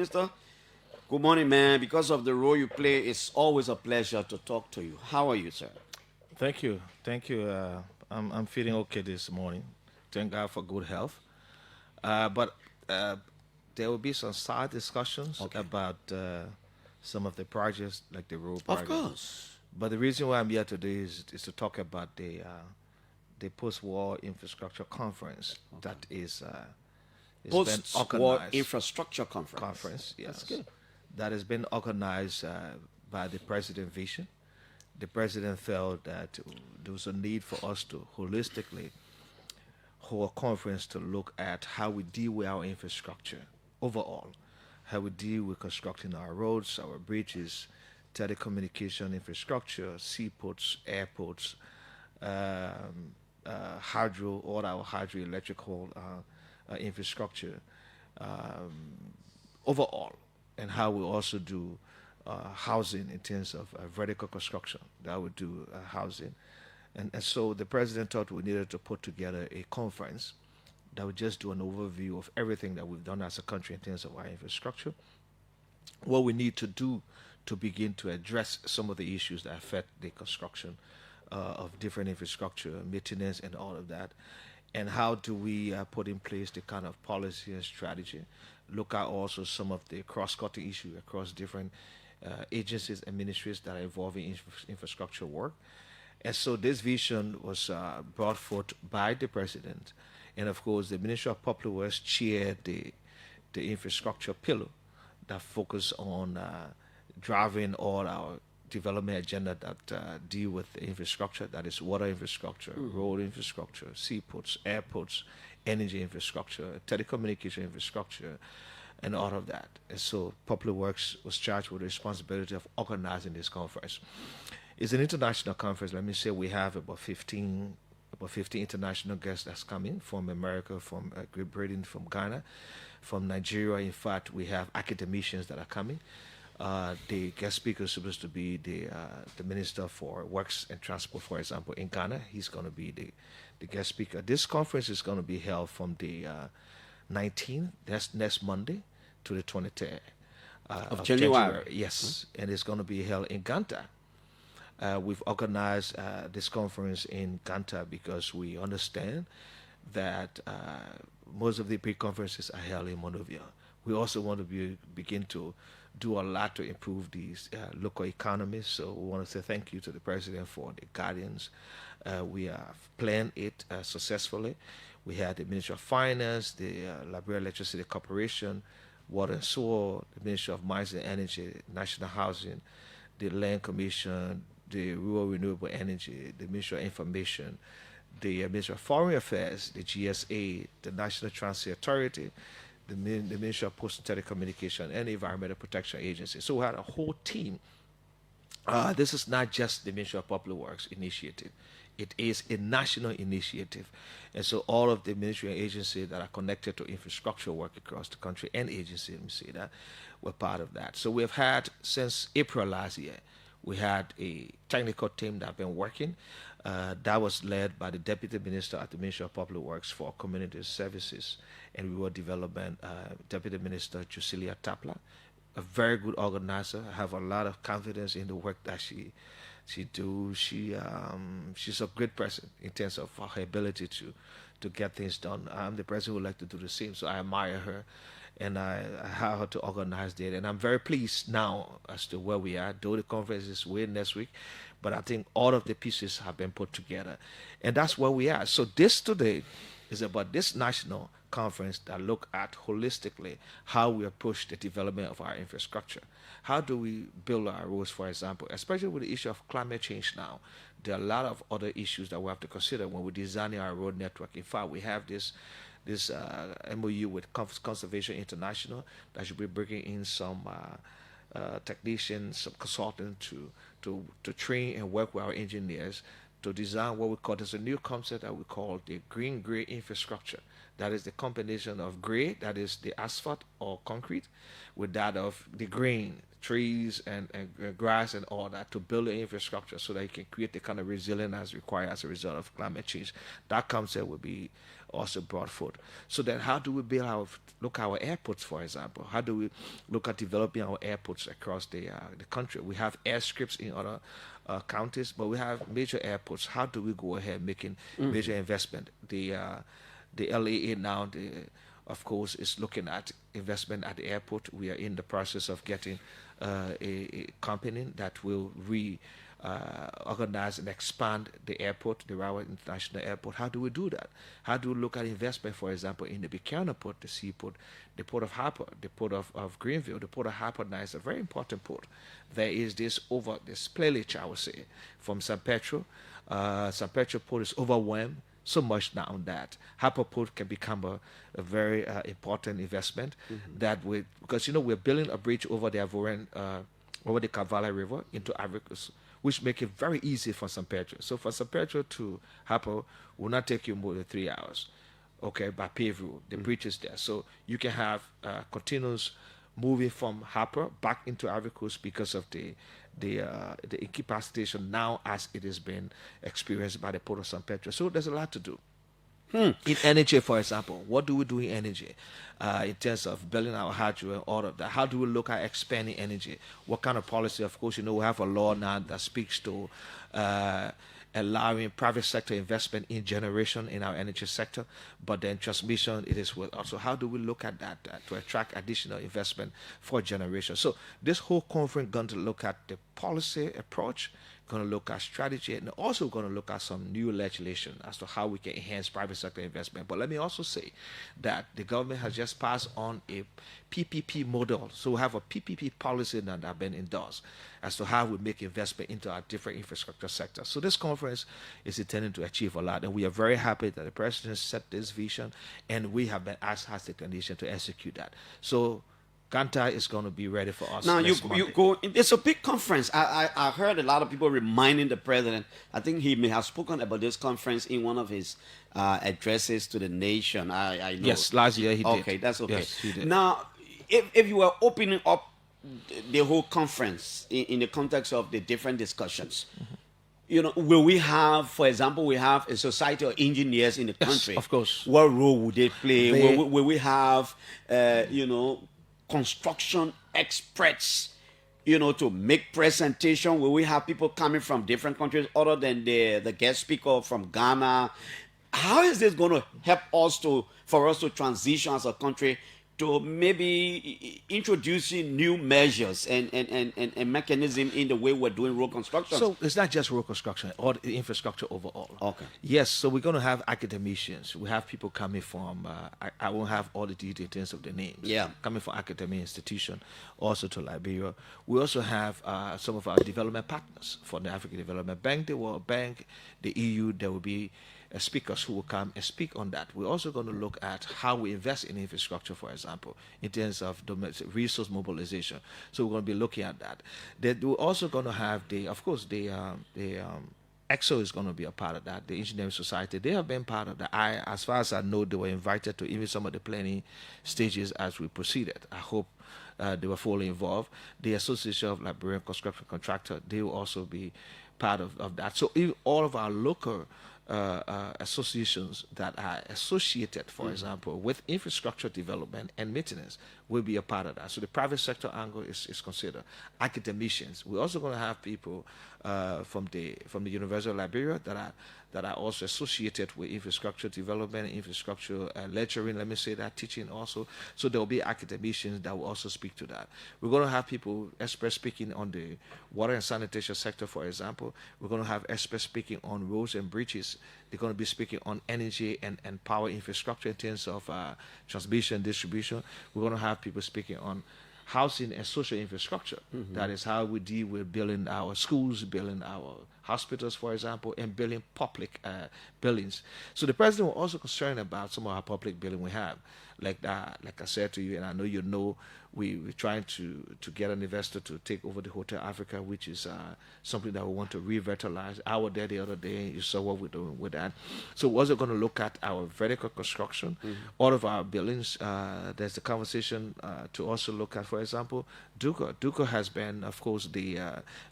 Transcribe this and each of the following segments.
Minister, good morning, man. Because of the role you play, it's always a pleasure to talk to you. How are you, sir? Thank you. Thank you. I'm feeling okay this morning. Thank God for good health. But there will be some side discussions Okay. about some of the projects, like the road Of project. course. But the reason why I'm here today is to talk about the post-war infrastructure conference that is been Post-war organized. infrastructure conference. Conference, That's yes, good. that has been organized by the president vision. The president felt that there was a need for us to holistically hold a conference to look at how we deal with our infrastructure overall, how we deal with constructing our roads, our bridges, telecommunication infrastructure, seaports, airports, hydro, all our hydroelectrical infrastructure overall, and how we also do housing in terms of vertical construction. That would do housing. And so the president thought we needed to put together a conference that would just do an overview of everything that we've done as a country in terms of our infrastructure, what we need to do to begin to address some of the issues that affect the construction of different infrastructure, maintenance, and all of that. And how do we put in place the kind of policy and strategy? Look at also some of the cross-cutting issues across different agencies and ministries that are involved in infrastructure work. And so this vision was brought forth by the president. And of course, the Minister of Public Works chaired the infrastructure pillar that focus on driving all our development agenda that deal with infrastructure, that is water infrastructure, road infrastructure, seaports, airports, energy infrastructure, telecommunication infrastructure, and all of that. And so Public Works was charged with the responsibility of organizing this conference. It's an international conference. Let me say we have about 15 international guests that's coming from America, from Great Britain, from Ghana, from Nigeria. In fact, we have academicians that are coming. The guest speaker is supposed to be the Minister for Works and Transport, for example, in Ghana. He's going to be the guest speaker. This conference is going to be held from the 19th, that's next Monday, to the 23rd Of of January. January. Yes, and it's going to be held in Ganta. We've organized this conference in Ganta because we understand that most of the big conferences are held in Monrovia. We also want to begin to do a lot to improve these local economies. So we want to say thank you to the president for the guidance. We have planned it successfully. We had the Ministry of Finance, the Liberia Electricity Corporation, Water and Sewer, the Ministry of Mines and Energy, National Housing, the Land Commission, the Rural Renewable Energy, the Ministry of Information, the Ministry of Foreign Affairs, the GSA, the National Transit Authority, the Ministry of Post and Telecommunication, and the Environmental Protection Agency. So we had a whole team. This is not just the Ministry of Public Works initiative. It is a national initiative. And so all of the ministry and agencies that are connected to infrastructure work across the country and agencies, let me say that, were part of that. So we've had, since April last year, we had a technical team that have been working. That was led by the Deputy Minister at the Ministry of Public Works for Community Services and Rural Development, Deputy Minister Jusilia Tapla, a very good organizer. I have a lot of confidence in the work that she do. She's a great person in terms of her ability to get things done. I'm the person who would like to do the same, so I admire her, and I have her to organize that. And I'm very pleased now as to where we are. Though the conference is way next week, but I think all of the pieces have been put together, and that's where we are. So this today is about this national conference that look at holistically how we approach the development of our infrastructure. How do we build our roads, for example, especially with the issue of climate change now? There are a lot of other issues that we have to consider when we're designing our road network. In fact, we have this MOU with Conservation International that should be bringing in some technicians, some consultants to train and work with our engineers to design what we call, there's a new concept that we call the green gray infrastructure That is the combination of gray, that is the asphalt or concrete, with that of the green, trees and grass and all that, to build the infrastructure so that you can create the kind of resilience as required as a result of climate change. That concept will be also brought forth. So then how do we build our airports, for example? How do we look at developing our airports across the country? We have airstrips in other counties, but we have major airports. How do we go ahead making major investment? The LAA now, of course, is looking at investment at the airport. We are in the process of getting a company that will organize and expand the airport, the Rawa International Airport. How do we do that? How do we look at investment, for example, in the Buchanan port, the seaport, the port of Harper, the port of Greenville? The port of Harper now is a very important port. There is this playage, I would say, from San Pedro. San Pedro port is overwhelmed so much now that Harper Port can become a very important investment because we're building a bridge over the Avoren, over the Cavalli River into Ivory Coast, which make it very easy for San Pedro. So for San Pedro to Harper will not take you more than 3 hours, okay, by paved road. The bridge is there. So you can have continuous moving from Harper back into Ivory Coast because of the incapacitation now as it has been experienced by the Port of San Pedro. So there's a lot to do. In energy, for example, what do we do in energy in terms of building our hydro and all of that? How do we look at expanding energy? What kind of policy? Of course, we have a law now that speaks to allowing private sector investment in generation in our energy sector, but then transmission, it is with also. How do we look at that to attract additional investment for generation? So this whole conference going to look at the policy approach, going to look at strategy, and also going to look at some new legislation as to how we can enhance private sector investment. But let me also say that the government has just passed on a PPP model. So we have a PPP policy now that has been endorsed as to how we make investment into our different infrastructure sectors. So this conference is intended to achieve a lot, and we are very happy that the president set this vision, and we have been asked as the condition to execute that. So Ganta is going to be ready for us. Now you Monday. go. It's a big conference. I heard a lot of people reminding the president. I think he may have spoken about this conference in one of his addresses to the nation. I know. Yes, last year he did. Okay, that's okay. Yes, he did. Now, if you were opening up the whole conference in the context of the different discussions, will we have, for example, we have a society of engineers in the country? Yes, of course. What role would they play? Will we have, construction experts, to make presentation? Will we have people coming from different countries other than the guest speaker from Ghana? How is this going to help us for us to transition as a country to maybe introducing new measures and mechanism in the way we're doing road construction? So it's not just road construction or the infrastructure overall. Okay. Yes, so we're going to have academicians. We have people coming from, I won't have all the details of the names. Yeah. Coming from academic institution, also to Liberia. We also have some of our development partners from the African Development Bank, the World Bank, the EU. There will be speakers who will come and speak on that. We're also going to look at how we invest in infrastructure, for example, in terms of domestic resource mobilization. So we're going to be looking at that. Then we're also going to have EXO is going to be a part of that. The Engineering Society, they have been part of that. As far as I know, they were invited to even some of the planning stages as we proceeded. I hope they were fully involved. The Association of Liberian Construction Contractors, they will also be part of that. So even all of our local associations that are associated, for example, with infrastructure development and maintenance will be a part of that. So the private sector angle is considered. Academicians. We're also going to have people from the University of Liberia that are also associated with infrastructure development, infrastructure lecturing, let me say that, teaching also. So there will be academicians that will also speak to that. We're going to have people, experts speaking on the water and sanitation sector, for example. We're going to have experts speaking on roads and bridges. They're going to be speaking on energy and power infrastructure in terms of transmission and distribution. We're going to have people speaking on housing and social infrastructure. Mm-hmm. That is how we deal with building our schools, building our hospitals, for example, and building public buildings. So the president was also concerned about some of our public building we have. like I said to you, and I know you know, we're trying to get an investor to take over the Hotel Africa, which is something that we want to revitalize. I was there the other day. You saw what we're doing with that. So we're also going to look at our vertical construction, all of our buildings. There's the conversation to also look at, for example, Duco. Duco has been, of course, the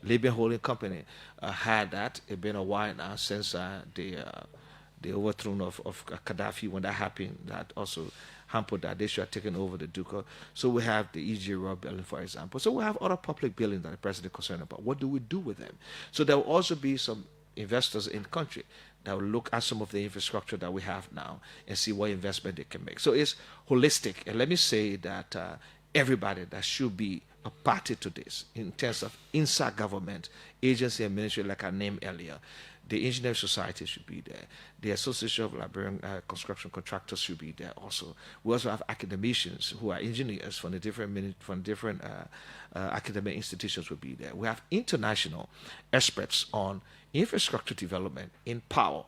Libyan holding company had that. It's been a while now since the overthrow of Gaddafi. When that happened, that also hampered that. They should have taken over the Duco. So we have the EG Raw building, for example. So we have other public buildings that the president is concerned about. What do we do with them? So there will also be some investors in the country that will look at some of the infrastructure that we have now and see what investment they can make. So it's holistic. And let me say that everybody that should be a party to this in terms of inside government, agency and ministry, like I named earlier. The Engineering Society should be there. The Association of Liberian Construction Contractors should be there also. We also have academicians who are engineers from the different academic institutions will be there. We have international experts on infrastructure development in power,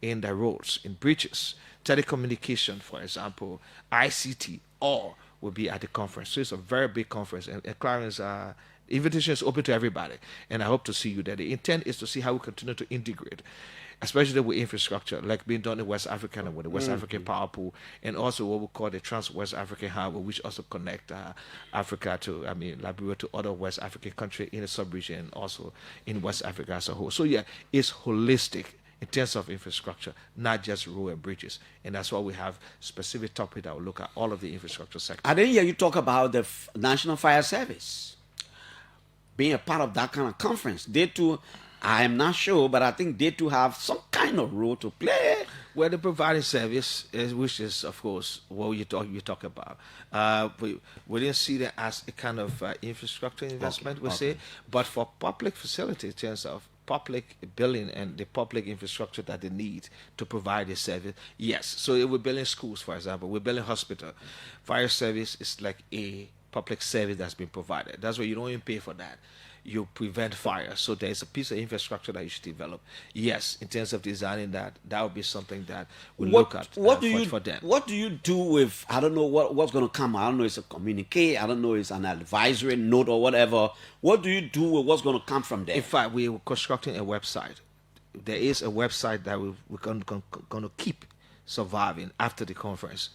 in the roads, in bridges, telecommunication, for example, ICT, all will be at the conference. So it's a very big conference, and Clarence, invitation is open to everybody, and I hope to see you there. The intent is to see how we continue to integrate, especially with infrastructure, like being done in West Africa and with the West African Power Pool, and also what we call the Trans-West African Highway, which also connect Africa to, Liberia to other West African countries in the sub-region, and also in West Africa as a whole. So yeah, it's holistic in terms of infrastructure, not just road and bridges. And that's why we have specific topic that will look at all of the infrastructure sector. I didn't hear you talk about the National Fire Service being a part of that kind of conference. They too, I am not sure, but I think they too have some kind of role to play. Well, the providing service, which is, of course, what you talk about. We didn't see that as a kind of infrastructure investment, we say, but for public facilities, in terms of public building and the public infrastructure that they need to provide the service, yes. So we're building schools, for example. We're building hospital. Fire service is like a public service that's been provided. That's why you don't even pay for that. You prevent fire. So there's a piece of infrastructure that you should develop. Yes, in terms of designing that would be something that we look at for them. What do you do with, I don't know what's going to come? I don't know, it's a communique. I don't know, it's an advisory note or whatever. What do you do with what's going to come from there? In fact, we're constructing a website. There is a website that we're going to keep surviving after the conference.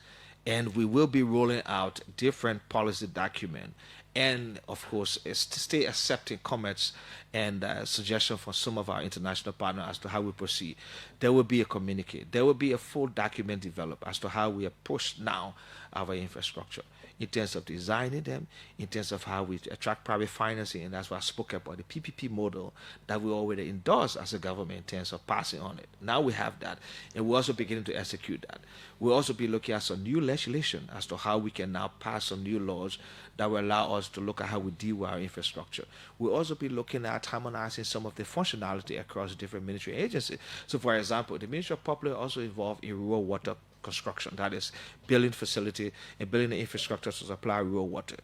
And we will be rolling out different policy documents, and of course, stay accepting comments and suggestions from some of our international partners as to how we proceed. There will be a communique. There will be a full document developed as to how we approach now our infrastructure in terms of designing them, in terms of how we attract private financing, and that's why I spoke about the PPP model that we already endorsed as a government in terms of passing on it. Now we have that, and we're also beginning to execute that. We'll also be looking at some new legislation as to how we can now pass some new laws that will allow us to look at how we deal with our infrastructure. We'll also be looking at harmonizing some of the functionality across different ministry agencies. So, for example, the Ministry of Public also involved in rural water construction, that is building facility and building the infrastructure to supply rural water.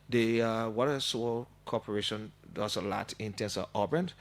The Water and Soil Corporation does a lot in terms of urban,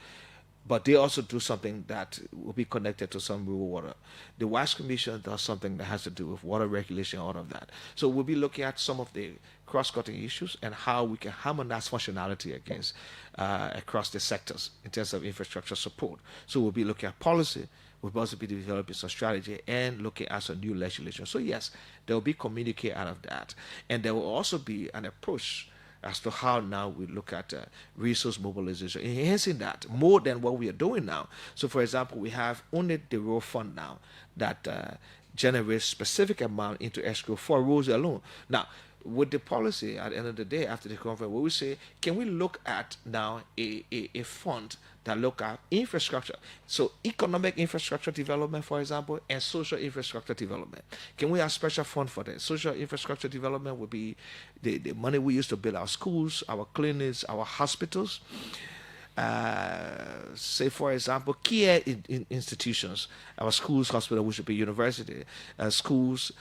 but they also do something that will be connected to some rural water. The WASH Commission does something that has to do with water regulation, all of that. So we'll be looking at some of the cross-cutting issues and how we can harmonize functionality against across the sectors in terms of infrastructure support. So we'll be looking at policy. We'll also be developing some strategy and looking at some new legislation. So yes, there will be communique out of that. And there will also be an approach as to how now we look at resource mobilization, enhancing that more than what we are doing now. So for example, we have only the road fund now that generates specific amount into escrow for roads alone. Now, with the policy at the end of the day after the conference, we will say, can we look at now a fund that look at infrastructure? So economic infrastructure development, for example, and social infrastructure development. Can we have special fund for that? Social infrastructure development would be the money we use to build our schools, our clinics, our hospitals. say for example, key institutions, our schools, hospital, which should be university, schools,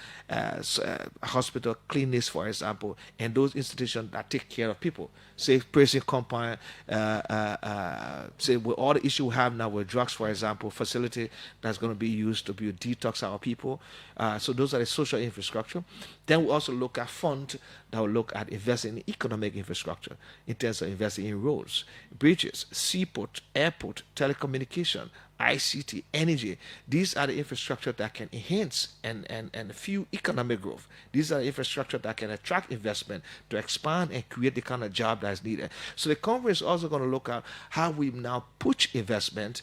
hospital, clinics, for example, and those institutions that take care of people. Say prison compound, say with all the issue we have now with drugs, for example, facility that's going to be used to be detox our people. So those are the social infrastructure. Then we also look at fund that will look at investing in economic infrastructure in terms of investing in roads, bridges, seaport, airport, telecommunication, ICT, energy. These are the infrastructure that can enhance and fuel economic growth. These are the infrastructure that can attract investment to expand and create the kind of job that's needed. So the conference is also going to look at how we now push investment,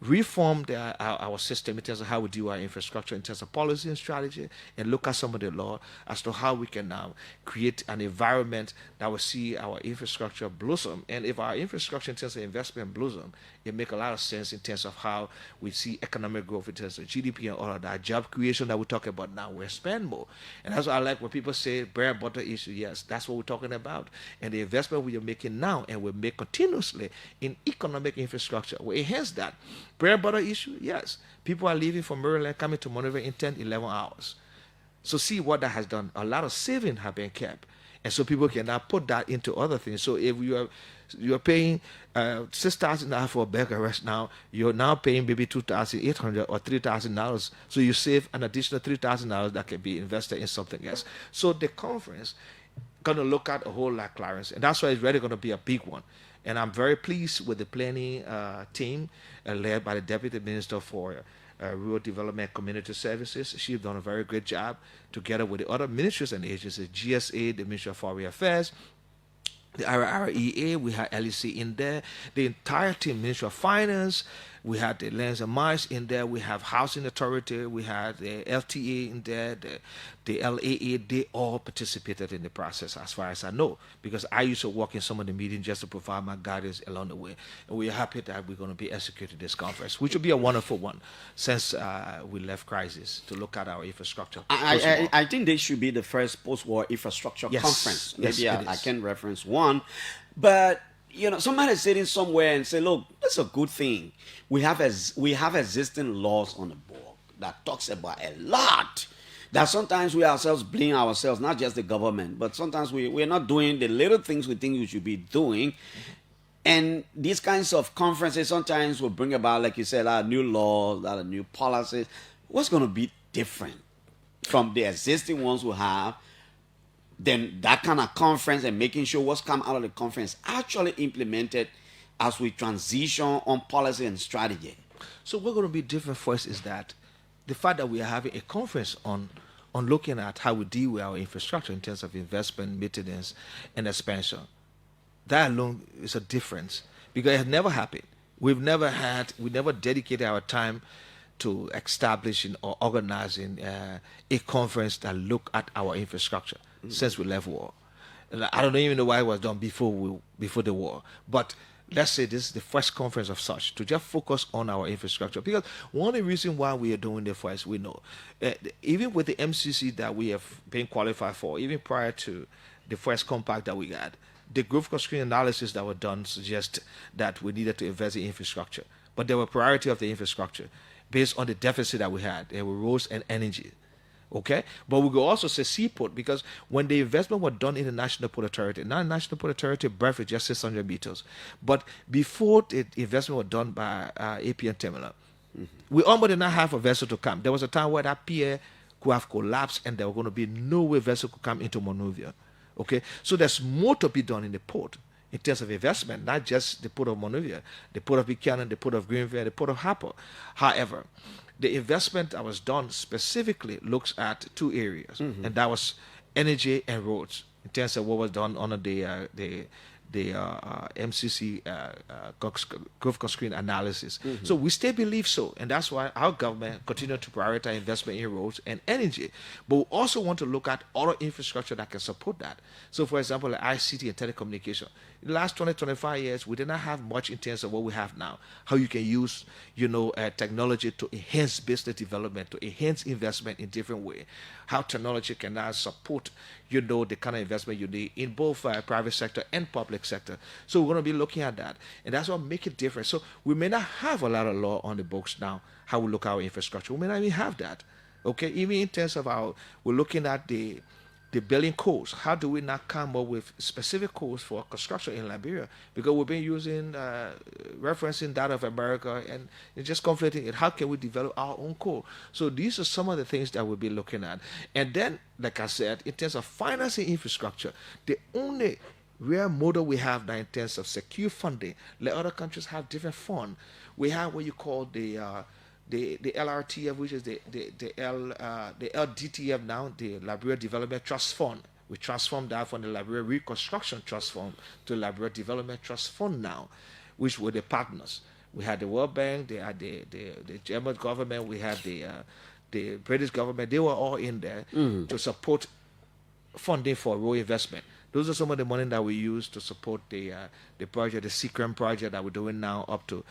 reform our system in terms of how we do our infrastructure, in terms of policy and strategy, and look at some of the law as to how we can now create an environment that will see our infrastructure blossom. And if our infrastructure in terms of investment blossom, it makes a lot of sense in terms of how we see economic growth in terms of GDP and all of that, job creation that we talk about now. We spend more. And that's what I like when people say bread and butter issue. Yes, that's what we're talking about. And the investment we are making now and we make continuously in economic infrastructure will enhance that. Bread and butter issue, yes. People are leaving from Maryland, coming to Monrovia in 10, 11 hours. So see what that has done. A lot of savings have been kept. And so people can now put that into other things. So if you are paying $6,000 for a burger rest now, you're now paying maybe $2,800 or $3,000. So you save an additional $3,000 that can be invested in something else. So the conference going to look at a whole lot, Clarence, and that's why it's really going to be a big one. And I'm very pleased with the planning team led by the Deputy Minister for Rural Development and Community Services. She's done a very great job together with the other ministries and agencies, GSA, the Ministry of Foreign Affairs, the RREA, we had LEC in there, the entire team, Ministry of Finance, we had the Lands and Mines in there, we have Housing Authority, we had the LTA in there, the LAA, they all participated in the process as far as I know, because I used to work in some of the meetings just to provide my guidance along the way. And we're happy that we're going to be executing this conference, which will be a wonderful one since we left crisis to look at our infrastructure. I think this should be the first post-war infrastructure conference. Maybe I can reference one. But somebody sitting somewhere and say, look, that's a good thing. We have existing laws on the book that talks about a lot. That sometimes we ourselves blame ourselves, not just the government, but sometimes we're not doing the little things we think we should be doing. And these kinds of conferences sometimes will bring about, like you said, a lot of new laws, a lot of new policies. What's going to be different from the existing ones we have? Then that kind of conference and making sure what's come out of the conference actually implemented as we transition on policy and strategy. So what's going to be different for us is that the fact that we are having a conference on looking at how we deal with our infrastructure in terms of investment, maintenance, and expansion. That alone is a difference because it has never happened. We never dedicated our time to establishing or organizing a conference that look at our infrastructure since we left war. And I don't even know why it was done before the war, but let's say this is the first conference of such to just focus on our infrastructure. Because one of the reasons why we are doing the first, we know, even with the MCC that we have been qualified for, even prior to the first compact that we got, the growth constraint analysis that were done suggest that we needed to invest in infrastructure. But there were priority of the infrastructure based on the deficit that we had. There were roads and energy. Okay, but we could also say seaport because when the investment was done in the National Port Authority, now the National Port Authority berth is just 600 meters, but before the investment was done by APN Terminal, we almost did not have a vessel to come. There was a time where that pier could have collapsed and there was going to be no way vessel could come into Monrovia. Okay, so there's more to be done in the port in terms of investment, not just the port of Monrovia, the port of Buchanan, the port of Greenville, the port of Harper. However, the investment that was done specifically looks at two areas, and that was energy and roads in terms of what was done under the MCC growth constraint analysis. So we still believe so, and that's why our government continue to prioritize investment in roads and energy. But we also want to look at other infrastructure that can support that. So, for example, like ICT and telecommunication. In the last 25 years, we did not have much in terms of what we have now. How you can use, technology to enhance business development, to enhance investment in different ways. How technology can now support, the kind of investment you need in both private sector and public public sector. So we're going to be looking at that, and that's what make it different. So we may not have a lot of law on the books now. How we look at our infrastructure, we may not even have that. Okay, even in terms of our, we're looking at the building codes. How do we not come up with specific codes for construction in Liberia? Because we've been using referencing that of America, and it's just conflicting it. How can we develop our own code? So these are some of the things that we'll be looking at. And then, like I said, in terms of financing infrastructure, the only real model we have now in terms of secure funding, let other countries have different fund. We have what you call the LRTF, which is the LDTF now, the Liberia Development Trust Fund. We transformed that from the Liberia Reconstruction Trust Fund to the Liberia Development Trust Fund now, which were the partners. We had the World Bank, they had the German government, we had the British government. They were all in there to support funding for road investment. Those are some of the money that we use to support the project, the Seacrem project that we're doing now up to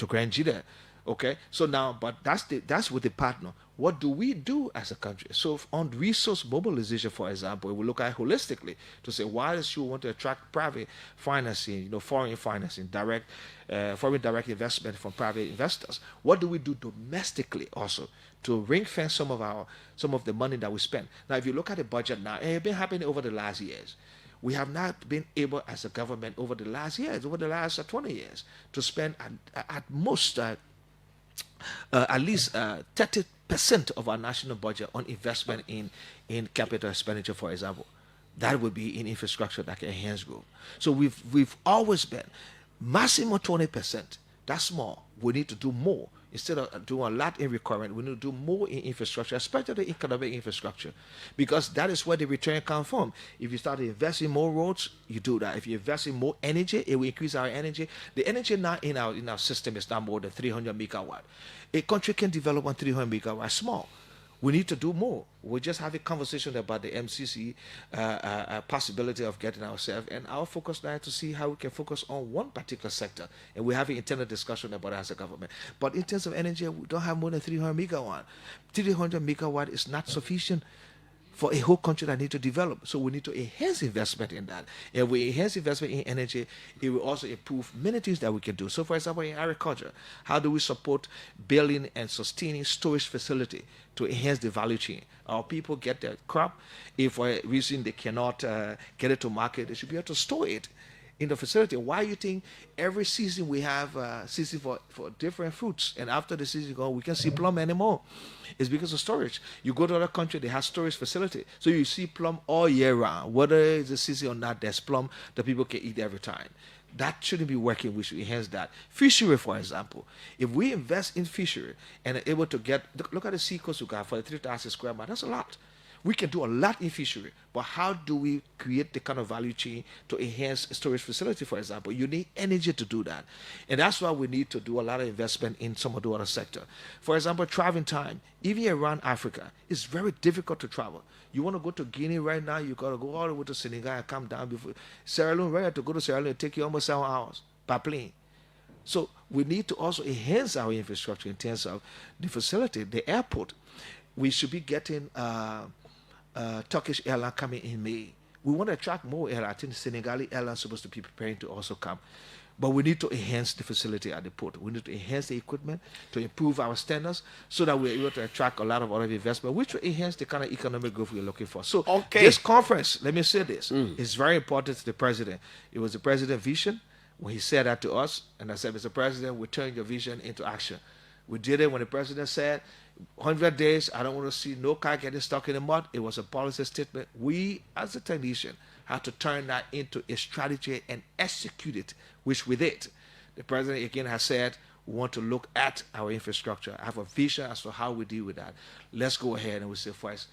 Grand Giddingds. Okay, so now, but that's with the partner. What do we do as a country? So on resource mobilization, for example, we look at holistically to say why does you want to attract private financing, foreign financing, foreign direct investment from private investors. What do we do domestically also to ring fence some of the money that we spend? Now, if you look at the budget now, and it's been happening over the last years. We have not been able as a government over the last 20 years, to spend at most at least 30% of our national budget on investment in capital expenditure, for example. That would be in infrastructure that can enhance growth. So we've always been maximum 20%. That's small. We need to do more. Instead of doing a lot in recurrent, we need to do more in infrastructure, especially the economic infrastructure, because that is where the return comes from. If you start investing in more roads, you do that. If you invest in more energy, it will increase our energy. The energy now in our system is not more than 300 megawatt. A country can develop on 300 megawatt small. We need to do more. We just have a conversation about the MCC possibility of getting ourselves, and our focus now is to see how we can focus on one particular sector, and we have an internal discussion about it as a government. But in terms of energy, we don't have more than 300 megawatt. 300 megawatt is not sufficient for a whole country that need to develop. So we need to enhance investment in that. If we enhance investment in energy, it will also improve many things that we can do. So for example, in agriculture, how do we support building and sustaining storage facility to enhance the value chain? Our people get their crop. If for a reason they cannot get it to market, they should be able to store it in the facility. Why you think every season we have season for different fruits, and after the season gone, we can't see plum anymore? It's because of storage. You go to other country, they have storage facility, so you see plum all year round. Whether it's a season or not, there's plum that people can eat every time. That shouldn't be working. We should enhance that. Fishery, for example, if we invest in fishery and are able to get, look at the sea coast we got for the 3,000 square miles. That's a lot. We can do a lot in fishery, but how do we create the kind of value chain to enhance a storage facility, for example? You need energy to do that. And that's why we need to do a lot of investment in some of the other sector. For example, traveling time, even around Africa, it's very difficult to travel. You want to go to Guinea right now, you got to go all the way to Senegal and come down. Before Sierra Leone, right, to go to Sierra Leone, it take you almost 7 hours by plane. So we need to also enhance our infrastructure in terms of the facility, the airport. We should be getting Turkish airline coming in May. We want to attract more airline. I think the Senegalese airline is supposed to be preparing to also come. But we need to enhance the facility at the port. We need to enhance the equipment to improve our standards so that we're able to attract a lot of other investment, which will enhance the kind of economic growth we're looking for. So this conference, let me say this, is very important to the president. It was the president's vision when he said that to us. And I said, Mr. President, we turn your vision into action. We did it when the president said, 100 days, I don't want to see no car getting stuck in the mud. It was a policy statement. We, as a technician, had to turn that into a strategy and execute it, which we did. The president, again, has said, we want to look at our infrastructure. I have a vision as to how we deal with that. Let's go ahead and we say, first,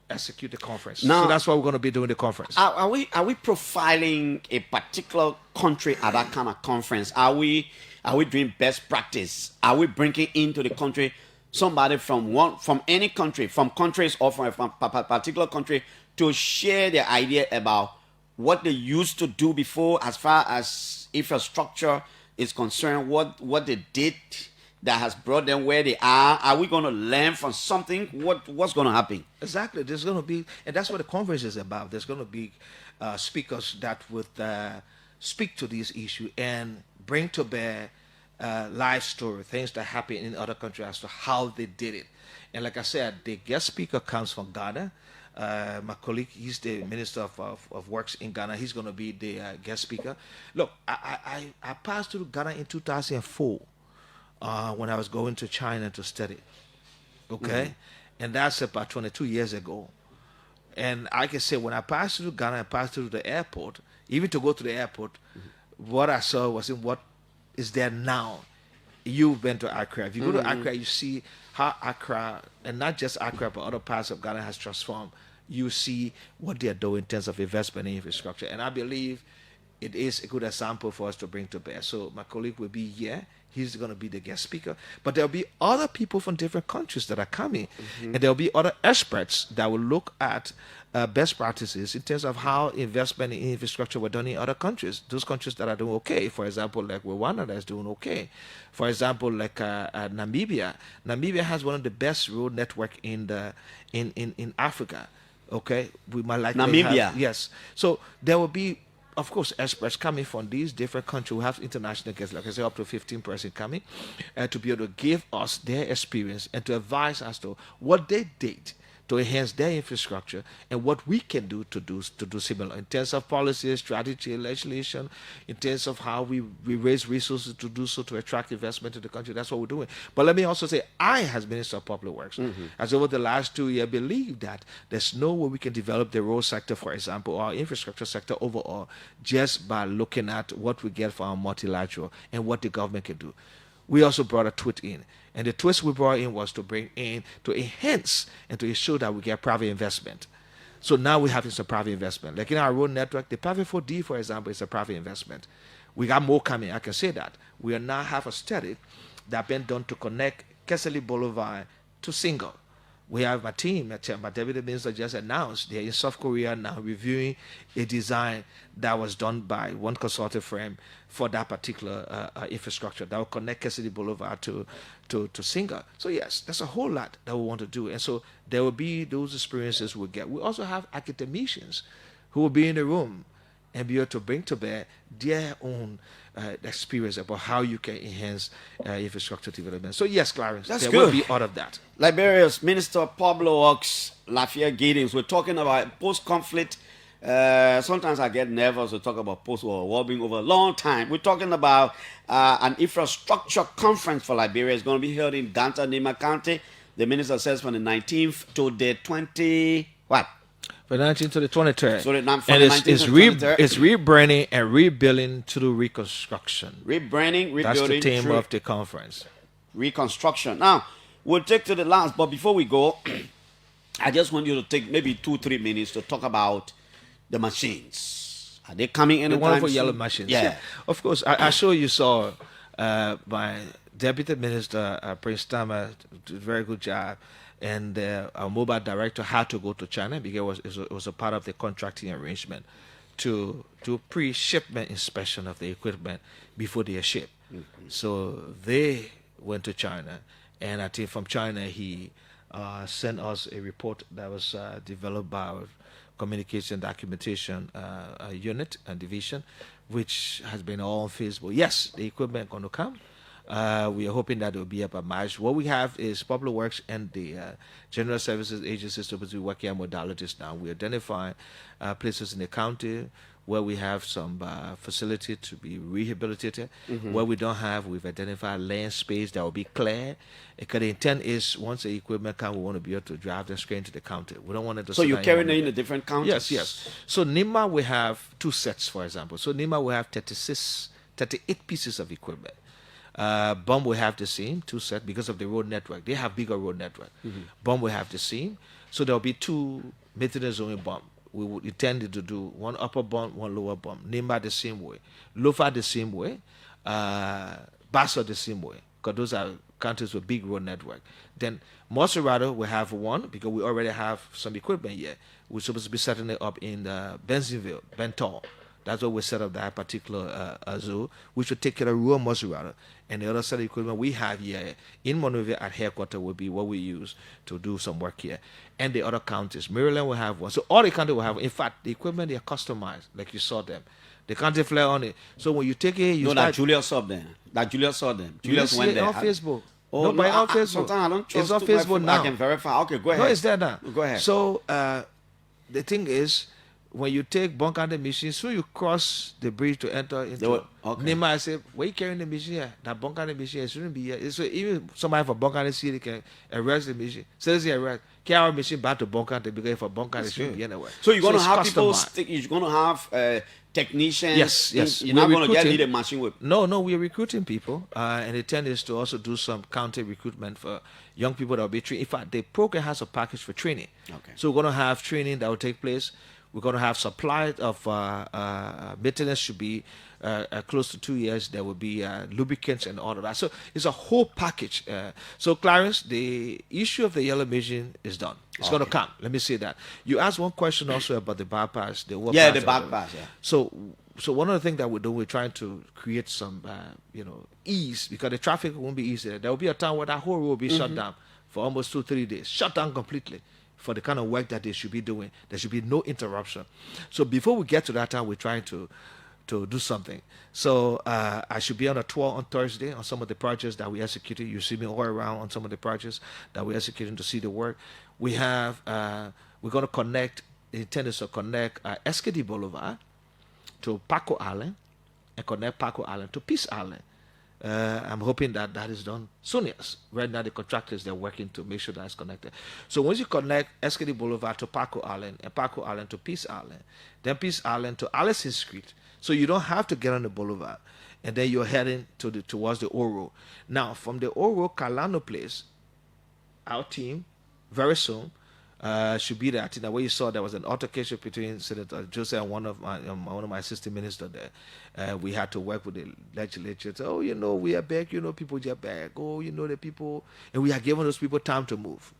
execute the conference. Now, so that's what we're going to be doing the conference. Are we profiling a particular country at that kind of conference? Are we doing best practice? Are we bringing into the country somebody from any country, from countries or from a particular country, to share their idea about what they used to do before as far as infrastructure is concerned, what they did that has brought them where they are? Are we going to learn from something? What's going to happen? Exactly. There's going to be, and that's what the conference is about. There's going to be speakers that would speak to this issue and bring to bear life story, things that happen in other countries as to how they did it. And like I said, the guest speaker comes from Ghana. My colleague, he's the Minister of Works in Ghana. He's going to be the guest speaker. Look, I passed through Ghana in 2004 when I was going to China to study. Okay? And that's about 22 years ago. And I can say when I passed through Ghana, I passed through the airport. Even to go to the airport, what I saw was in what is there now. You've been to Accra. If you go to Accra, you see how Accra, and not just Accra, but other parts of Ghana has transformed. You see what they're doing in terms of investment in infrastructure. And I believe it is a good example for us to bring to bear. So my colleague will be here. He's going to be the guest speaker. But there'll be other people from different countries that are coming. And there'll be other experts that will look at best practices in terms of how investment in infrastructure were done in other countries. Those countries that are doing okay. For example, like Rwanda that's doing okay. For example, like Namibia. Namibia has one of the best road network in Africa. Okay? We might like Namibia. Yes. So there will be, of course, experts coming from these different countries. We have international guests, like I say, up to 15% coming, to be able to give us their experience and to advise us to what they did to enhance their infrastructure and what we can do to do similar in terms of policy, strategy, legislation, in terms of how we raise resources to do so to attract investment to the country. That's what we're doing. But let me also say, I, as Minister of Public Works, as over the last 2 years, believe that there's no way we can develop the road sector, for example, or our infrastructure sector overall, just by looking at what we get from our multilateral and what the government can do. We also brought a twist in. And the twist we brought in was to bring in, to enhance and to ensure that we get private investment. So now we have some private investment. Like in our road network, the private 4D, for example, is a private investment. We got more coming, I can say that. We are now have a study that been done to connect Keseli Boulevard to Single. We have my team, my deputy minister just announced they're in South Korea now reviewing a design that was done by one consulting firm for that particular infrastructure that will connect Cassidy Boulevard to Singa. So yes, there's a whole lot that we want to do. And so there will be those experiences we'll get. We also have academicians who will be in the room and be able to bring to bear their own experience about how you can enhance infrastructure development. So yes, Clarence, That's there good. will be all of that. Liberia's Minister Pablo Works, Giddings. We're talking about post-conflict. Sometimes I get nervous to talk about post-war war being over a long time. We're talking about an infrastructure conference for Liberia. It's going to be held in Ganta, Nima County. The minister says from the 19th to the 20 what? From the 19th to the 23rd. So and it's it's rebranding and rebuilding through reconstruction. Rebranding, rebuilding. That's the theme through of the conference. Reconstruction. Now, we'll take to the last, but before we go, I just want you to take maybe 2-3 minutes to talk about the machines. Are they coming in? The wonderful yellow machines. Yeah. Of course, I sure you saw my Deputy Minister, Prince Tama, did a very good job. And our mobile director had to go to China because it was a part of the contracting arrangement to do pre-shipment inspection of the equipment before they are shipped. So they went to China, and I think from China he sent us a report that was developed by our communication documentation unit and division, which has been all on Facebook. Yes, the equipment going to come. We are hoping that it will be up by March. What we have is Public Works and the General Services Agencies to pursue Boakia modalities now. We identify places in the county where we have some facility to be rehabilitated. Where we don't have, we've identified land space that will be clear. Because the intent is once the equipment comes, we want to be able to drive them straight into the county. We don't want it to. So you're carrying it in the different counties? Yes. So Nima, we have 2 sets, for example. So Nima, we have 38 pieces of equipment. Bomb will have the same 2 sets because of the road network. They have bigger road network. Bomb will have the same. So there'll be 2 maintenance only bomb. We would intend to do 1 upper bomb, 1 lower bomb. Nimba the same way. Lofa the same way. Bassa the same way. Because those are countries with big road network. Then Moserado will have 1 because we already have some equipment here. We're supposed to be setting it up in Bentonville, Benton. That's why we set up that particular zoo, which will take care of rural muscle. And the other set of equipment we have here in Monrovia at headquarters will be what we use to do some work here. And the other counties, Maryland will have one. So all the counties will have. In fact, the equipment, they are customized, like you saw them. The county flag on it. So when you take it, you that Julius saw them. That Julius saw them. Julius went there on Facebook. Oh, no, on Facebook. Sometimes I don't trust it's on Facebook now. I can verify. Okay, go ahead. No, it's there now. Go ahead. So the thing is, when you take bunk out the machine, so you cross the bridge to enter into Nima, I say, where you carrying the machine here? That bunk out the machine, it shouldn't be here. So even somebody for bunk out the city can arrest the machine. So they say arrest. Carry our machine back to bunk out because for bunk out it shouldn't be anywhere. So you're gonna have people you're gonna have technicians. Yes. You're not gonna get a machine with. No, we're recruiting people, and the intent is to also do some county recruitment for young people that will be trained. In fact, the program has a package for training. Okay. So we're gonna have training that will take place. We're going to have supply of maintenance should be close to 2 years. There will be lubricants and all of that. So it's a whole package. So Clarence, the issue of the yellow machine is done. It's going to come. Let me say that. You asked one question also about the bypass. The bypass. Yeah. So one of the things that we do, we're trying to create some ease, because the traffic won't be easy. There will be a time where that whole road will be shut down for almost 2-3 days, shut down completely. For the kind of work that they should be doing, there should be no interruption. So before we get to that time, we're trying to do something. So I should be on a tour on Thursday on some of the projects that we executed. You see me all around on some of the projects that we're executing to see the work. We have we're going to connect. The intent is to connect SKD Boulevard to Paco Island and connect Paco Island to Peace Island. I'm hoping that is done soon. Yes. Right now, the contractors, they're working to make sure that's connected. So once you connect SKD Boulevard to Paco Island and Paco Island to Peace Island, then Peace Island to Allison Street, so you don't have to get on the boulevard, and then you're heading towards the Oro. Now, from the Oro Calano place, our team very soon should be there. I think that way you saw there was an altercation between Senator Joseph and one of my assistant ministers there. We had to work with the legislature. So, we are back. People just back. The people, and we are giving those people time to move.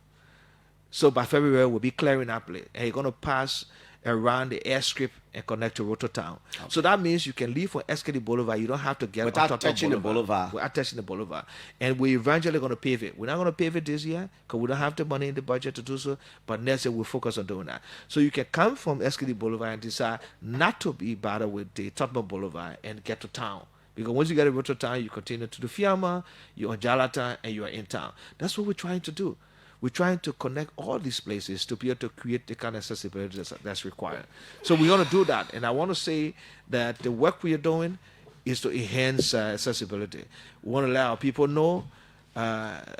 So by February we'll be clearing that place, and you're gonna pass around the airstrip and connect to Rototown. Okay. So that means you can leave from SKD Boulevard. You don't have to get without touching the boulevard. Without touching the boulevard. And we're eventually going to pave it. We're not going to pave it this year because we don't have the money in the budget to do so. But next year we'll focus on doing that. So you can come from SKD Boulevard and decide not to be bothered with the Tottenham Boulevard and get to town. Because once you get to Rototown, you continue to the Fiamma, you're on Jalata, and you are in town. That's what we're trying to do. We're trying to connect all these places to be able to create the kind of accessibility that's required. So we're going to do that. And I want to say that the work we are doing is to enhance accessibility. We want to let our people know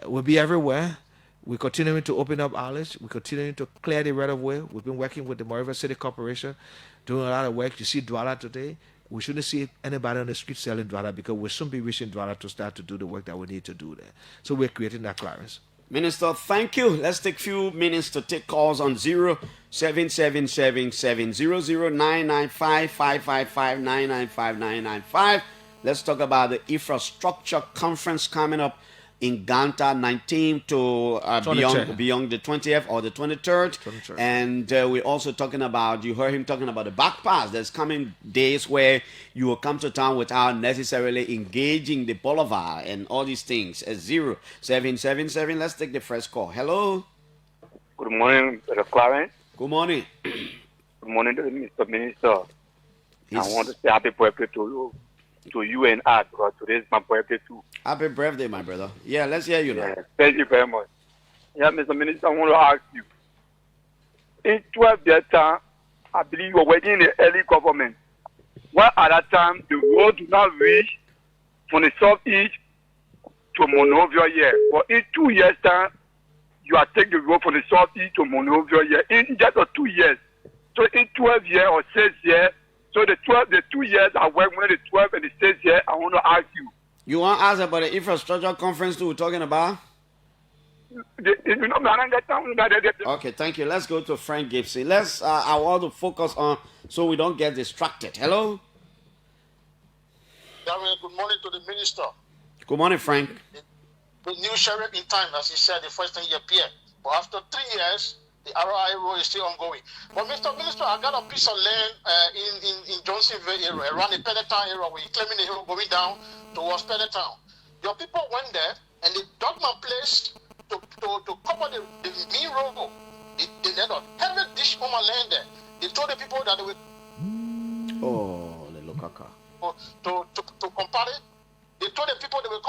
we'll be everywhere. We're continuing to open up outlets. We're continuing to clear the right of way. We've been working with the Monrovia City Corporation, doing a lot of work. You see Douala today. We shouldn't see anybody on the street selling Douala because we'll soon be reaching Douala to start to do the work that we need to do there. So we're creating that clearance. Minister, thank you. Let's take a few minutes to take calls on 0777-700-995-555-995-995. Let's talk about the infrastructure conference coming up in Ganta, 19th to beyond the 20th or the 23rd. And we're also talking about, you heard him talking about the back pass. There's coming days where you will come to town without necessarily engaging the boulevard and all these things. 0777. Let's take the first call. Hello. Good morning, Brother Clarence. Good morning. Good morning to the Mr. Minister. I want to say happy birthday to you and I, because today is my birthday too. Happy birthday, my brother. Yeah, let's hear you now. Thank you very much. Yeah, Mr. Minister, I want to ask you. In 12 years' time, I believe you were working in the early government. Why at that time the road do not reach from the southeast to Monrovia here? But in 2 years' time, you are taking the road from the southeast to Monrovia here in just 2 years. So in 12 years or 6 years, so the 2 years I work, when the 12 and the 6 years, I want to ask you. You want to ask about the infrastructure conference we're talking about? Okay, thank you. Let's go to Frank Gibson. I want to focus on so we don't get distracted. Hello? Good morning to the minister. Good morning, Frank. The new sheriff in time, as he said, the first time he appeared. But after 3 years, The RI road is still ongoing. But Mr. Minister, I got a piece of land in Johnsonville area, around the Peloton area, where you're climbing the hill going down towards Peloton. Your people went there and they dug my place to cover the main road. They let a heavy dish on my land there. They told the people that they would to compact it. They told the people they will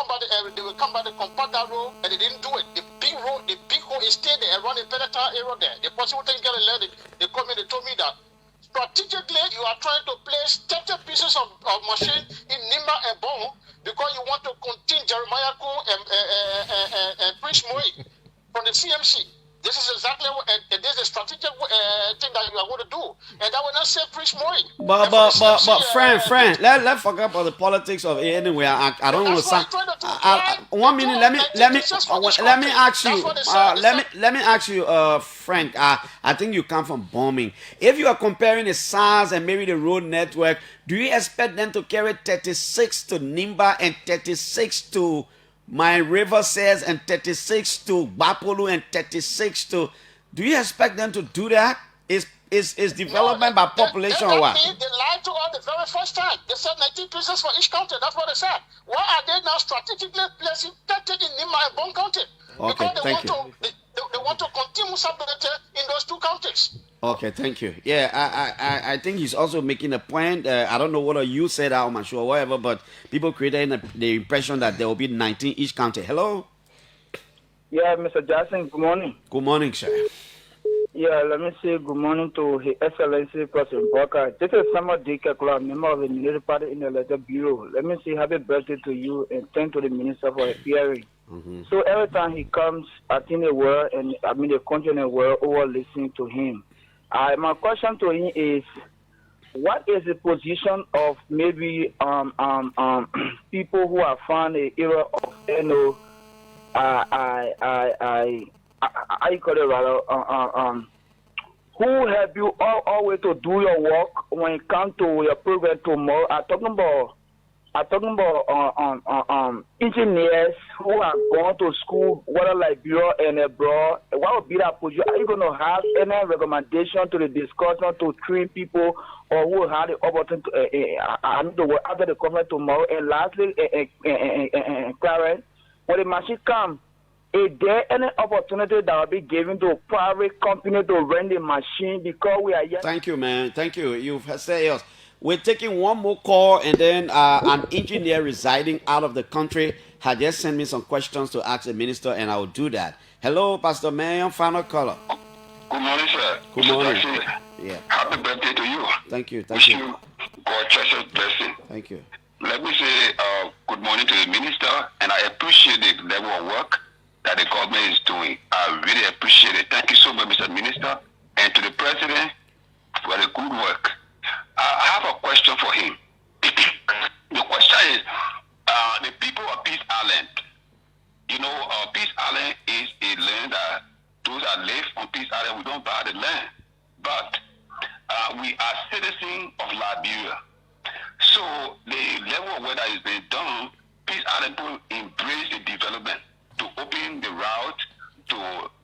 come back to compact that road, and they didn't do it. The big hole is still there around the Peloton area there. The possible thing get a letter. They called me, they told me that strategically you are trying to place 30 pieces of machine in Nimba and Bon because you want to continue Jeremiah Ko and Prince Moe from the CMC. This is exactly what, and this is a strategic thing that you are going to do, and that will not save Prince Moe. But friend, let's forget about the politics of it anyway. I don't want to sound. 1 minute, let me ask you, Frank. I think you come from bombing. If you are comparing the size and maybe the road network, do you expect them to carry 36 to Nimba and 36 to My River says, and 36 to Bapolu and 36 to... Do you expect them to do that? Is development by population or what? They lied to us the very first time. They said 19 pieces for each county. That's what they said. Why are they now strategically placing 30 in Nimba and Bon County? Okay, because they want to continue stability in those two counties. Okay, thank you. Yeah, I think he's also making a point. I don't know whether you said that, I'm sure, whatever, but people created the impression that there will be 19 each county. Hello? Yeah, Mr. Jackson, good morning. Good morning, sir. Yeah, let me say good morning to His Excellency President Boakai. This is Samuel D. Kekula, member of the Military Party in the Letter Bureau. Let me say happy birthday to you and thank to the Minister for hearing. Mm-hmm. So every time he comes, I think the world, and I mean the country and the world over listening to him. My question to him is, what is the position of maybe people who have found the era of I call it rather who help you always to do your work when it comes to your program tomorrow? I'm talking about engineers who are going to school, whether Liberia and abroad. What would be that position? Are you going to have any recommendation to the discussion to train people, or who will have the opportunity after the conference tomorrow? And lastly, Clarence, when the machine comes, is there any opportunity that will be given to a private company to run the machine, because we are yet... Thank you, man. Thank you. You've said yes. We're taking one more call, and then an engineer residing out of the country had just sent me some questions to ask the minister, and I will do that. Hello, Pastor Mayor, final caller. Good morning, sir. Good morning. Yeah. Happy birthday to you. Thank you. Wish you God's precious blessing. Thank you. Let me say good morning to the minister, and I appreciate the level of work that the government is doing. I really appreciate it. Thank you so much, Mr. Minister, and to the president for the good work. I have a question for him. The question is, the people of Peace Island, you know, Peace Island is a land that those that live on Peace Island, we don't buy the land, but we are citizens of Liberia. So the level of work that is being done, Peace Island will embrace the development to open the route to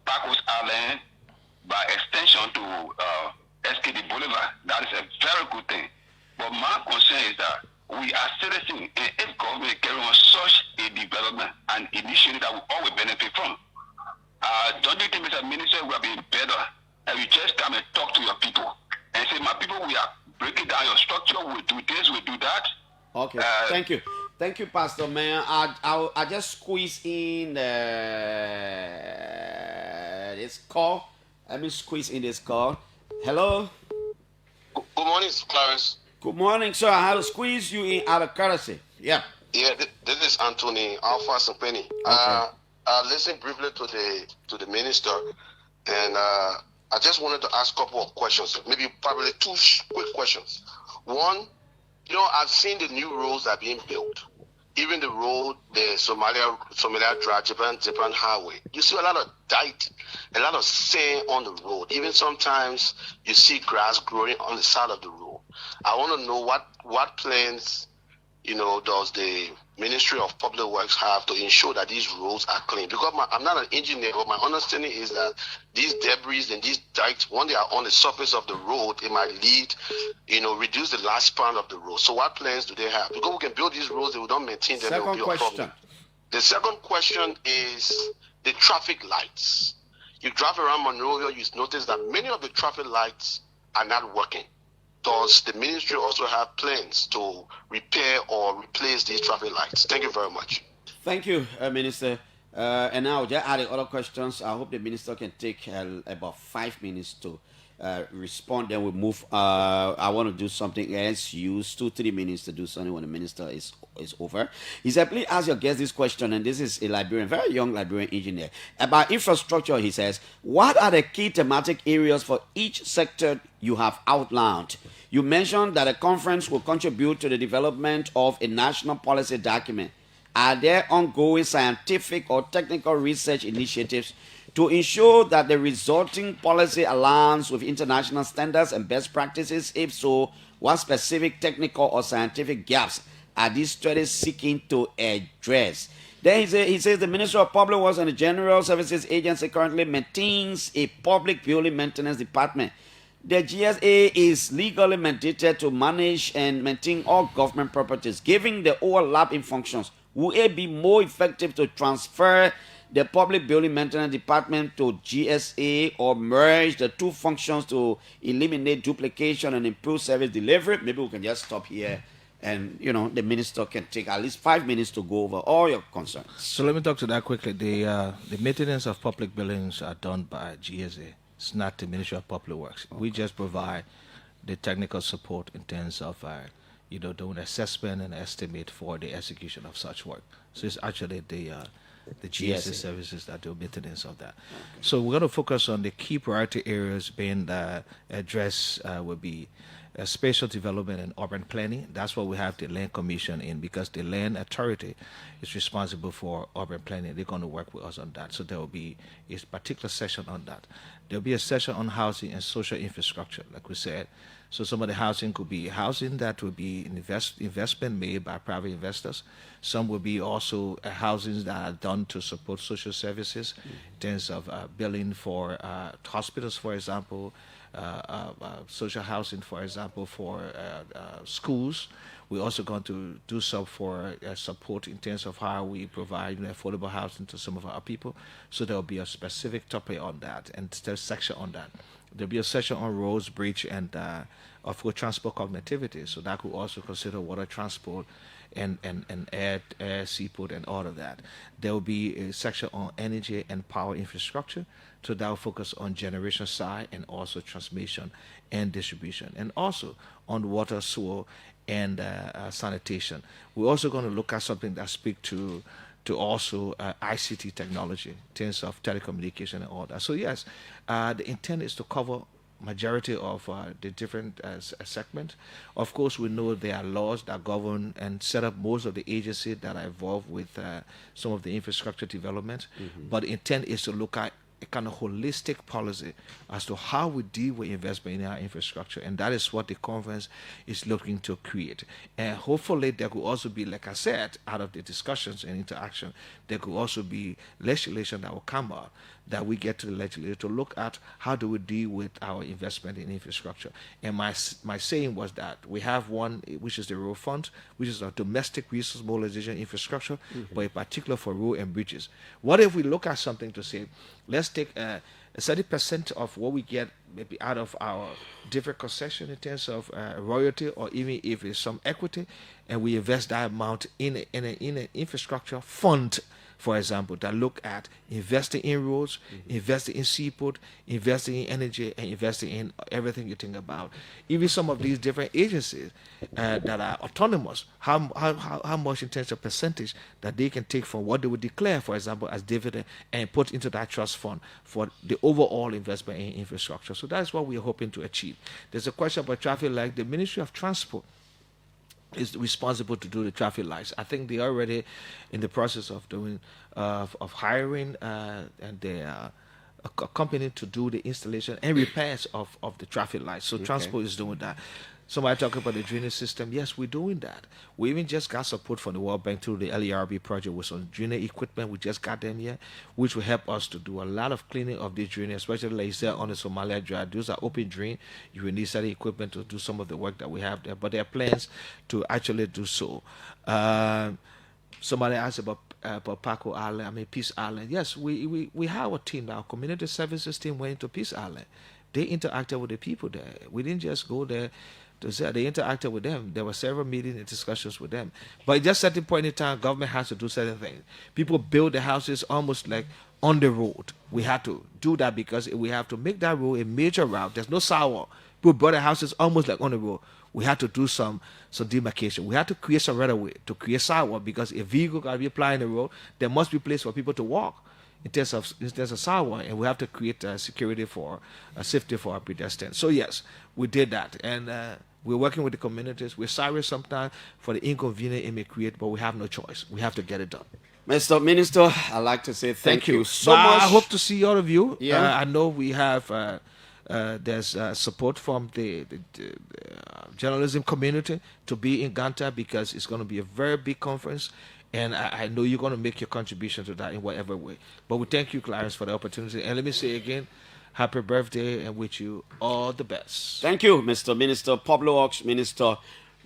Pacos Island, by extension to SKD Boulevard. That is a very good thing. But my concern is that we are citizens, and if government carry on such a development and initiative that we all will benefit from, don't you think, Mr. Minister, we have been better if you just come and talk to your people and say, my people, we are breaking down your structure, we'll do this, we'll do that. Okay, thank you. Thank you, Pastor Man. I just squeeze in this call. Let me squeeze in this call. Hello? Good morning, Clarence. Good morning, sir. I had to squeeze you in out of courtesy. Yeah. Yeah, this is Anthony Alpha Sapeni. Okay. I listened briefly to the minister, and I just wanted to ask a couple of questions, maybe probably two quick questions. One, you know, I've seen the new roads that are being built. Even the road, the Somalia Drive, Japan Highway. You see a lot of dirt, a lot of sand on the road. Even sometimes you see grass growing on the side of the road. I want to know what plans does the Ministry of Public Works have to ensure that these roads are clean? Because I'm not an engineer, but my understanding is that these debris and these dikes, when they are on the surface of the road, it might lead, reduce the lifespan of the road. So what plans do they have? Because we can build these roads, if we don't maintain them, there will be a problem. The second question is the traffic lights. You drive around Monrovia, you notice that many of the traffic lights are not working. Does the ministry also have plans to repair or replace these traffic lights? Thank you very much. Thank you, Minister. And now, just adding other questions. I hope the minister can take about 5 minutes to respond. Then we move. I want to do something else. Use 2-3 minutes to do something when the minister is over. He said, please ask your guest this question. And this is a Liberian, very young Liberian engineer. About infrastructure, he says, what are the key thematic areas for each sector you have outlined? You mentioned that a conference will contribute to the development of a national policy document. Are there ongoing scientific or technical research initiatives to ensure that the resulting policy aligns with international standards and best practices? If so, what specific technical or scientific gaps are these studies seeking to address? Then he says the Ministry of Public Works and the General Services Agency currently maintains a public building maintenance department. The GSA is legally mandated to manage and maintain all government properties. Given the overlap in functions, would it be more effective to transfer the public building maintenance department to GSA or merge the two functions to eliminate duplication and improve service delivery? Maybe we can just stop here and, the minister can take at least 5 minutes to go over all your concerns. So let me talk to that quickly. The maintenance of public buildings are done by GSA. It's not the Ministry of Public Works. Okay. We just provide the technical support in terms of doing assessment and estimate for the execution of such work. So it's actually the GSA services that do maintenance of that. Okay. So we're going to focus on the key priority areas being addressed will be spatial development and urban planning. That's what we have the Land Commission in, because the Land Authority is responsible for urban planning. They're going to work with us on that. So there will be a particular session on that. There'll be a session on housing and social infrastructure, like we said. So some of the housing could be housing that will be investment made by private investors. Some will be also housings that are done to support social services, in terms of building for hospitals, for example, social housing, for example, for schools. We're also going to do some for support in terms of how we provide affordable housing to some of our people. So there will be a specific topic on that and a section on that. There'll be a section on roads, bridge, and for transport connectivity. So that could also consider water transport and air, seaport, and all of that. There will be a section on energy and power infrastructure. So that will focus on generation side and also transmission and distribution, and also on water, sewer, and sanitation. We're also going to look at something that speaks to also ICT technology in terms of telecommunication and all that. So yes, the intent is to cover majority of the different segments. Of course, we know there are laws that govern and set up most of the agencies that are involved with some of the infrastructure development. Mm-hmm. But the intent is to look at a kind of holistic policy as to how we deal with investment in our infrastructure, and that is what the conference is looking to create. And hopefully there could also be, like I said, out of the discussions and interaction, there could also be legislation that will come out that we get to the legislature to look at how do we deal with our investment in infrastructure. And my saying was that we have one, which is the road fund, which is a domestic resource mobilization infrastructure, mm-hmm. but in particular for road and bridges. What if we look at something to say, let's take 30% of what we get maybe out of our different concession in terms of royalty, or even if it's some equity, and we invest that amount in an infrastructure fund, for example, that look at investing in roads, mm-hmm. investing in seaport, investing in energy, and investing in everything you think about. Even some of these different agencies that are autonomous, how much in terms of percentage that they can take from what they would declare, for example, as dividend, and put into that trust fund for the overall investment in infrastructure. So that's what we're hoping to achieve. There's a question about traffic light. The Ministry of Transport is responsible to do the traffic lights. I think they're already in the process of doing of hiring and they a company to do the installation and repairs of the traffic lights. So transport is doing that. Somebody talking about the drainage system. Yes, we're doing that. We even just got support from the World Bank through the LERB project with some drainage equipment. We just got them here, which will help us to do a lot of cleaning of the drainage, especially like you said on the Somalia Drive. Those are open drain. You will need certain equipment to do some of the work that we have there. But there are plans to actually do so. Somebody asked about Paco Island, Peace Island. Yes, we have a team now. Community services team went to Peace Island. They interacted with the people there. We didn't just go there to say they interacted with them. There were several meetings and discussions with them. But just at the point in time, government has to do certain things. People build their houses almost like on the road. We had to do that because we have to make that road a major route. There's no sidewalk. People build their houses almost like on the road. We had to do some demarcation. We had to create some right of way to create sidewalk because if vehicle can be applying the road, there must be place for people to walk in terms of sidewalk, and we have to create security for safety for our pedestrians. So yes, we did that, and we're working with the communities. We're sorry sometimes for the inconvenience it may create, but we have no choice. We have to get it done. Mr. Minister, I'd like to say thank you so much. I hope to see all of you. Yeah. I know we have there's support from the journalism community to be in Ganta because it's going to be a very big conference, and I know you're going to make your contribution to that in whatever way. But we thank you, Clarence, for the opportunity. And let me say again, happy birthday and wish you all the best. Thank you, Mr. Minister. Public Works Minister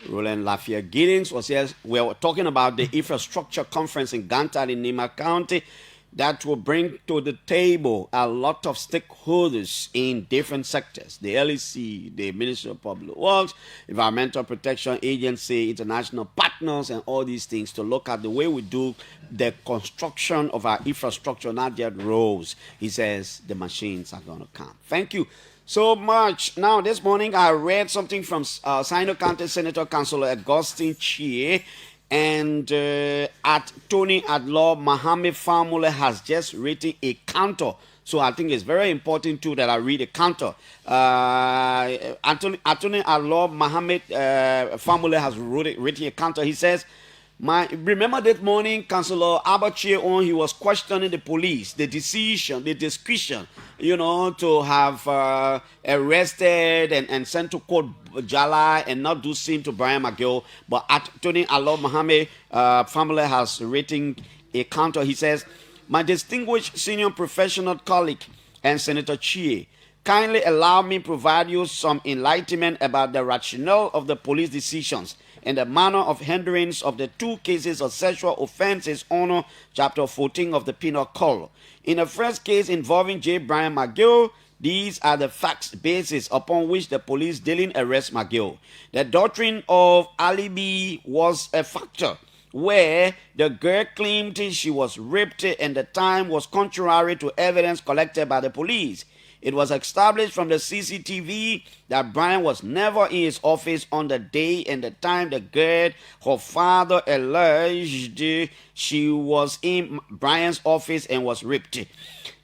Roland Giddings was here. We were talking about the infrastructure conference in Ganta in Nima County that will bring to the table a lot of stakeholders in different sectors. The LEC, the Ministry of Public Works, Environmental Protection Agency, international partners, and all these things to look at the way we do the construction of our infrastructure, not just roads. He says the machines are going to come. Thank you so much. Now, this morning I read something from Sino County Senator Councilor Augustine Chie, and at Tony Adlaw Mohammed Famule has just written a counter. So I think it's very important too that I read a counter. Attorney Adlaw Mohammed Famule has written a counter. He says, remember this morning, Councillor Abache on, he was questioning the police, the decision, the discretion, to have arrested and sent to court Jala and not do same to Brian McGill. But Attorney Allah Mohammed family has written a counter. He says, my distinguished senior professional colleague and Senator Chie, kindly allow me provide you some enlightenment about the rationale of the police decisions and the manner of hindrance of the two cases of sexual offenses under Chapter 14 of the Penal Code. In the first case involving J. Brian McGill, these are the facts basis upon which the police didn't arrest McGill. The doctrine of alibi was a factor where the girl claimed she was raped and the time was contrary to evidence collected by the police. It was established from the CCTV that Brian was never in his office on the day and the time the girl, her father, alleged she was in Brian's office and was raped.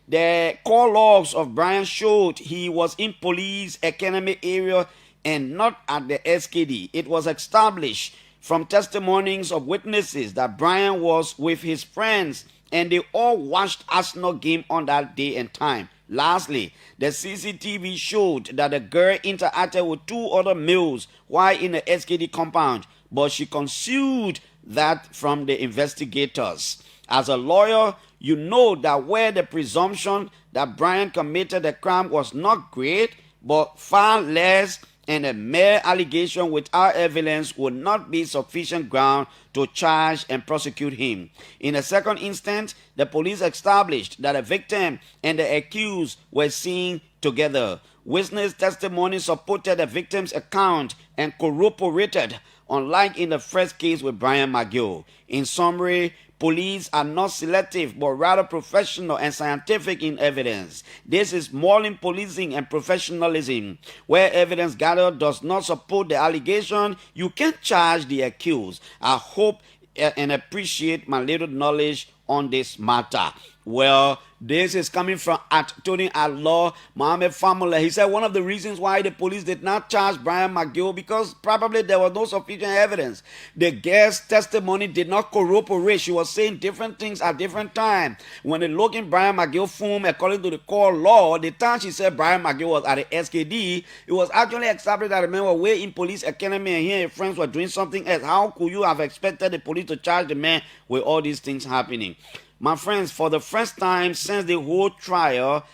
The call logs of Brian showed he was in police academy area and not at the SKD. It was established from testimonies of witnesses that Brian was with his friends and they all watched Arsenal game on that day and time. Lastly, the CCTV showed that the girl interacted with two other males while in the SKD compound, but she concealed that from the investigators. As a lawyer, you know that where the presumption that Brian committed the crime was not great, but far less, and a mere allegation without evidence would not be sufficient ground to charge and prosecute him. In the second instance, the police established that the victim and the accused were seen together. Witness testimony supported the victim's account and corroborated, unlike in the first case with Brian McGill. In summary, police are not selective, but rather professional and scientific in evidence. This is modern policing and professionalism. Where evidence gathered does not support the allegation, you can't charge the accused. I hope and appreciate my little knowledge on this matter. Well, this is coming from at Tony Law Mohammed Famula. He said one of the reasons why the police did not charge Brian McGill because probably there was no sufficient evidence. The girl's testimony did not corroborate. She was saying different things at different times. When they look in Brian McGill's phone, according to the court law, the time she said Brian McGill was at the SKD, it was actually established that the men were way in police academy and he and his friends were doing something else. How could you have expected the police to charge the man with all these things happening? My friends, for the first time since the whole trial,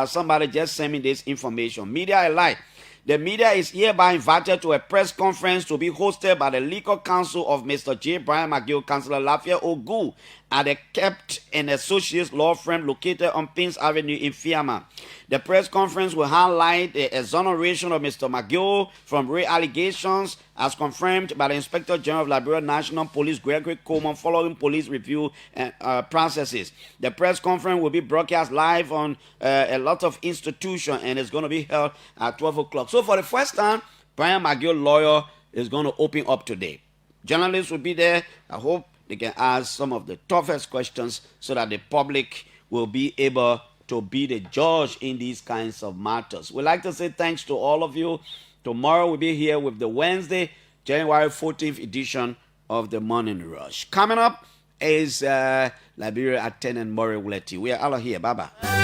somebody just sent me this information. Media alike. The media is hereby invited to a press conference to be hosted by the legal counsel of Mr. J. Brian McGill, Councillor Lafayette Ogu, at the Kept and Associates law firm located on Prince Avenue in Fiamma. The press conference will highlight the exoneration of Mr. McGill from rape allegations as confirmed by the Inspector General of Liberia National Police, Gregory Coleman, following police review and processes. The press conference will be broadcast live on a lot of institutions and it's going to be held at 12 o'clock. So for the first time, Brian McGill lawyer is going to open up today. Journalists will be there. I hope they can ask some of the toughest questions so that the public will be able to be the judge in these kinds of matters. We'd like to say thanks to all of you. Tomorrow we'll be here with the Wednesday, January 14th edition of the Morning Rush. Coming up is Liberia at 10 and Murray Willety. We are all here. Bye-bye.